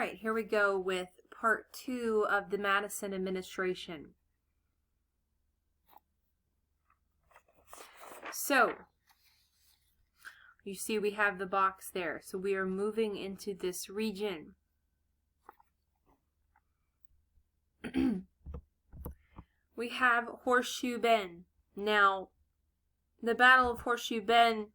right, here we go with part 2 of the Madison administration. So, you see we have the box there. So we are moving into this region. We have Horseshoe Bend. Now, the Battle of Horseshoe Bend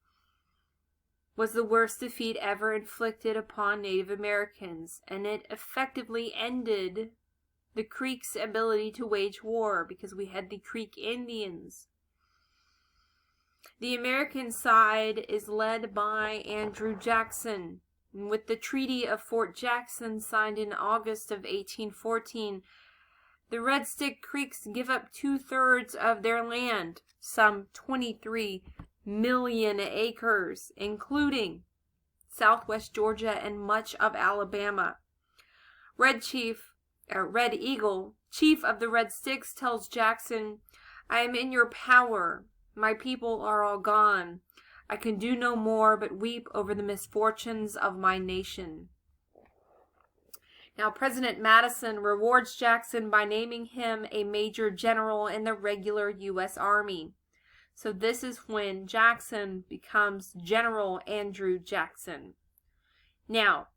was the worst defeat ever inflicted upon Native Americans, and it effectively ended the Creek's ability to wage war because we had the Creek Indians. The American side is led by Andrew Jackson. With the Treaty of Fort Jackson signed in August of 1814, the Red Stick Creeks give up 2/3 of their land, some 23 million acres, including southwest Georgia and much of Alabama. Red Eagle, chief of the Red Sticks, tells Jackson, "I am in your power. My people are all gone. I can do no more but weep over the misfortunes of my nation." Now, President Madison rewards Jackson by naming him a major general in the regular U.S. Army. So this is when Jackson becomes General Andrew Jackson. Now,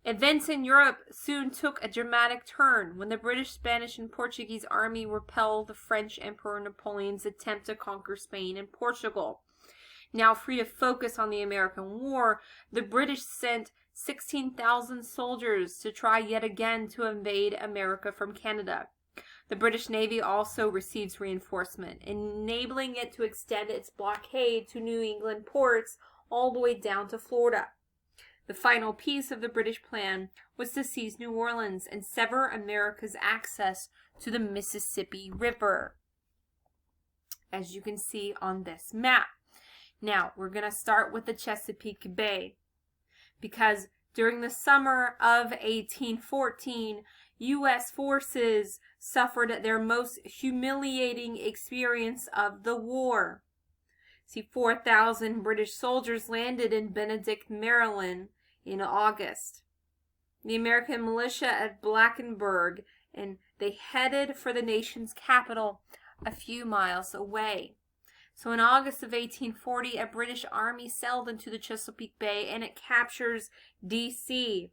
events in Europe soon took a dramatic turn when the British, Spanish, and Portuguese army repelled the French Emperor Napoleon's attempt to conquer Spain and Portugal. Now free to focus on the American War, the British sent 16,000 soldiers to try yet again to invade America from Canada. The British Navy also receives reinforcement, enabling it to extend its blockade to New England ports all the way down to Florida. The final piece of the British plan was to seize New Orleans and sever America's access to the Mississippi River, as you can see on this map. Now, we're going to start with the Chesapeake Bay, because during the summer of 1814, U.S. forces suffered their most humiliating experience of the war. See, 4,000 British soldiers landed in Benedict, Maryland in August. The American militia at Blankenburg, and they headed for the nation's capital a few miles away. So in August of 1840, a British army sailed into the Chesapeake Bay and it captures D.C.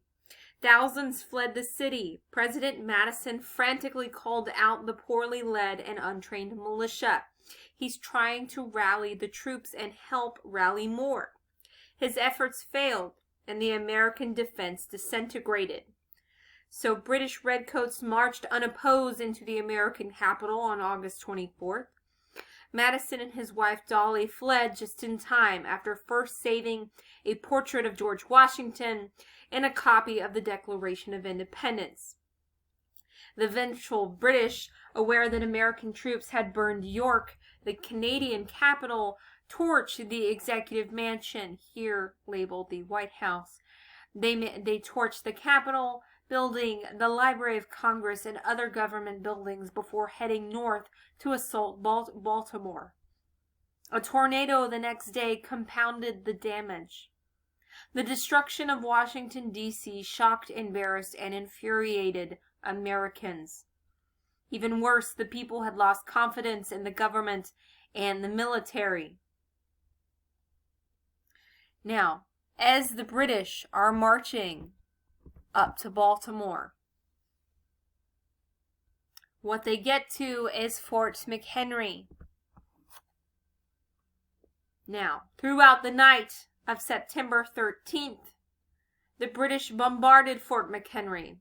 Thousands fled the city. President Madison frantically called out the poorly led and untrained militia. He's trying to rally the troops and help rally more. His efforts failed, and the American defense disintegrated. So British redcoats marched unopposed into the American capital on August 24th. Madison and his wife Dolly fled just in time after first saving a portrait of George Washington and a copy of the Declaration of Independence. The vengeful British, aware that American troops had burned York, the Canadian capital, torched the Executive Mansion, here labeled the White House. They torched the Capitol building, the Library of Congress, and other government buildings before heading north to assault Baltimore. A tornado the next day compounded the damage. The destruction of Washington, D.C. shocked, embarrassed, and infuriated Americans. Even worse, the people had lost confidence in the government and the military. Now, as the British are marching up to Baltimore, what they get to is Fort McHenry. Now, throughout the night of September 13th, the British bombarded Fort McHenry.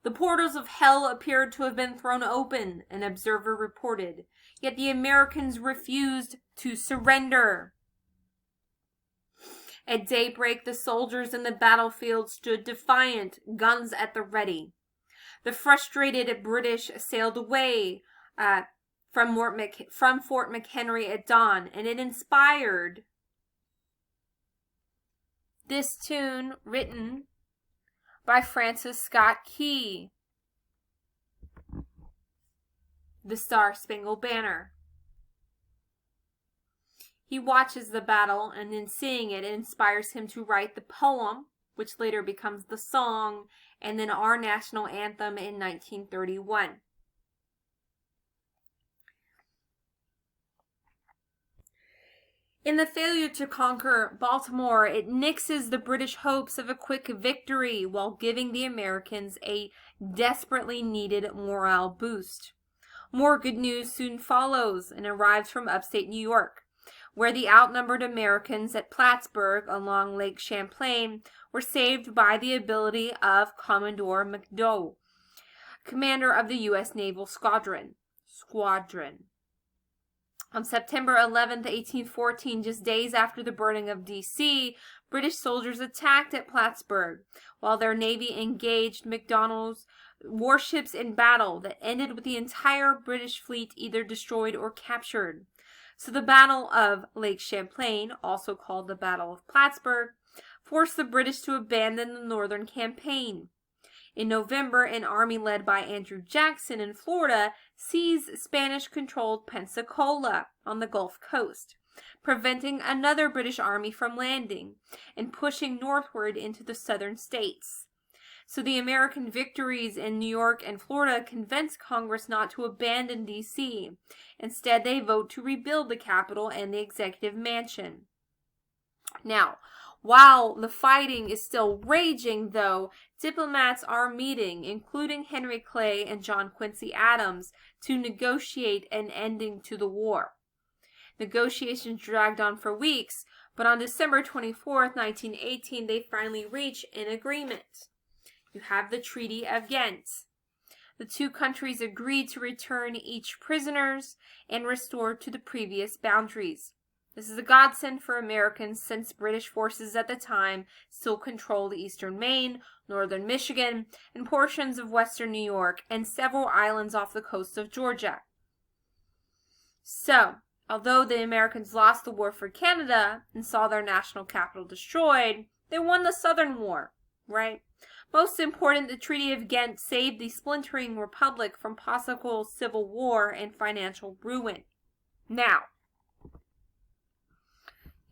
The portals of hell appeared to have been thrown open, an observer reported, yet the Americans refused to surrender. At daybreak, the soldiers in the battlefield stood defiant, guns at the ready. The frustrated British sailed away from Fort McHenry at dawn, and it inspired this tune written by Francis Scott Key, The Star-Spangled Banner. He watches the battle, and in seeing it, it inspires him to write the poem which later becomes the song, and then our national anthem in 1931. In the failure to conquer Baltimore, it nixes the British hopes of a quick victory while giving the Americans a desperately needed morale boost. More good news soon follows and arrives from upstate New York, where the outnumbered Americans at Plattsburgh along Lake Champlain were saved by the ability of Commodore McDowell, commander of the U.S. Naval Squadron. On September 11, 1814, just days after the burning of D.C., British soldiers attacked at Plattsburgh, while their navy engaged McDonald's warships in battle that ended with the entire British fleet either destroyed or captured. So the Battle of Lake Champlain, also called the Battle of Plattsburgh, forced the British to abandon the northern campaign. In November, an army led by Andrew Jackson in Florida seized Spanish-controlled Pensacola on the Gulf Coast, preventing another British army from landing and pushing northward into the southern states. So the American victories in New York and Florida convinced Congress not to abandon D.C. Instead, they vote to rebuild the Capitol and the Executive Mansion. Now, while the fighting is still raging, though, diplomats are meeting, including Henry Clay and John Quincy Adams, to negotiate an ending to the war. Negotiations dragged on for weeks, but on December 24, 1918, they finally reach an agreement. You have the Treaty of Ghent. The two countries agreed to return each prisoners and restore to the previous boundaries. This is a godsend for Americans since British forces at the time still controlled eastern Maine, northern Michigan, and portions of western New York, and several islands off the coast of Georgia. So, although the Americans lost the war for Canada and saw their national capital destroyed, they won the Southern War, right? Most important, the Treaty of Ghent saved the splintering republic from possible civil war and financial ruin. Now,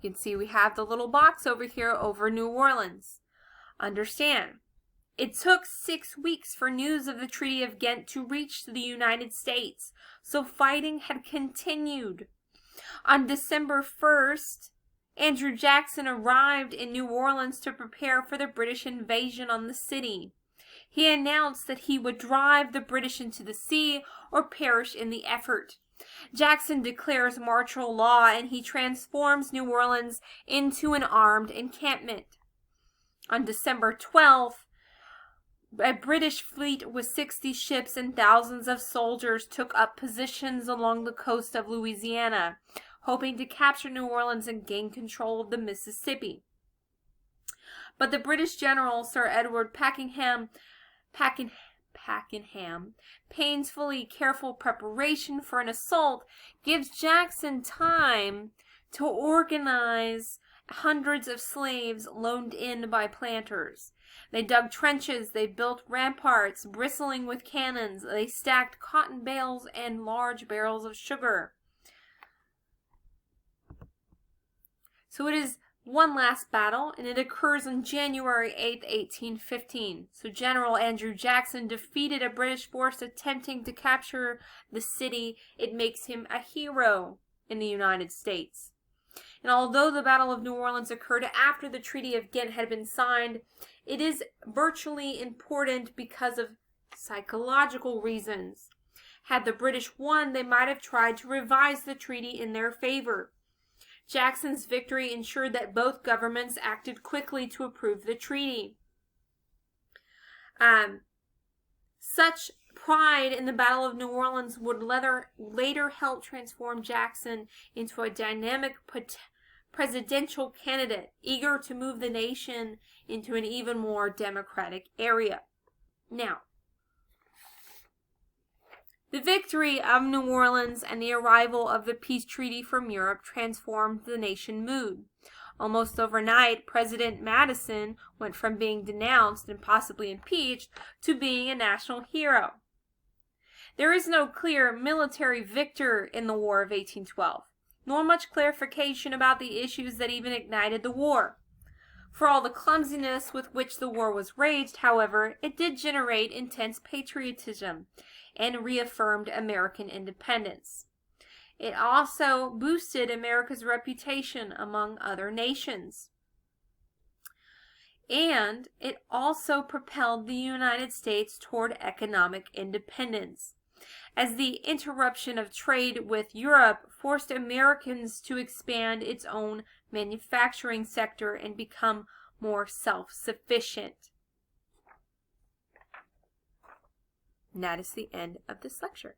you can see we have the little box over here over New Orleans. Understand, it took 6 weeks for news of the Treaty of Ghent to reach the United States, so fighting had continued. On December 1st, Andrew Jackson arrived in New Orleans to prepare for the British invasion on the city. He announced that he would drive the British into the sea or perish in the effort. Jackson declares martial law and he transforms New Orleans into an armed encampment. On December 12th, a British fleet with 60 ships and thousands of soldiers took up positions along the coast of Louisiana, hoping to capture New Orleans and gain control of the Mississippi. But the British general, Sir Edward Pakenham, painfully careful preparation for an assault gives Jackson time to organize hundreds of slaves loaned in by planters. They dug trenches, they built ramparts bristling with cannons, they stacked cotton bales and large barrels of sugar. So it is one last battle, and it occurs on January 8, 1815. So General Andrew Jackson defeated a British force attempting to capture the city. It makes him a hero in the United States. And although the Battle of New Orleans occurred after the Treaty of Ghent had been signed, it is virtually important because of psychological reasons. Had the British won, they might have tried to revise the treaty in their favor. Jackson's victory ensured that both governments acted quickly to approve the treaty. Such pride in the Battle of New Orleans would later help transform Jackson into a dynamic presidential candidate, eager to move the nation into an even more democratic area. Now, the victory of New Orleans and the arrival of the peace treaty from Europe transformed the nation mood. Almost overnight, President Madison went from being denounced and possibly impeached to being a national hero. There is no clear military victor in the War of 1812, nor much clarification about the issues that even ignited the war. For all the clumsiness with which the war was waged, however, it did generate intense patriotism and reaffirmed American independence. It also boosted America's reputation among other nations. And it also propelled the United States toward economic independence, as the interruption of trade with Europe forced Americans to expand its own manufacturing sector and become more self-sufficient. And that is the end of this lecture.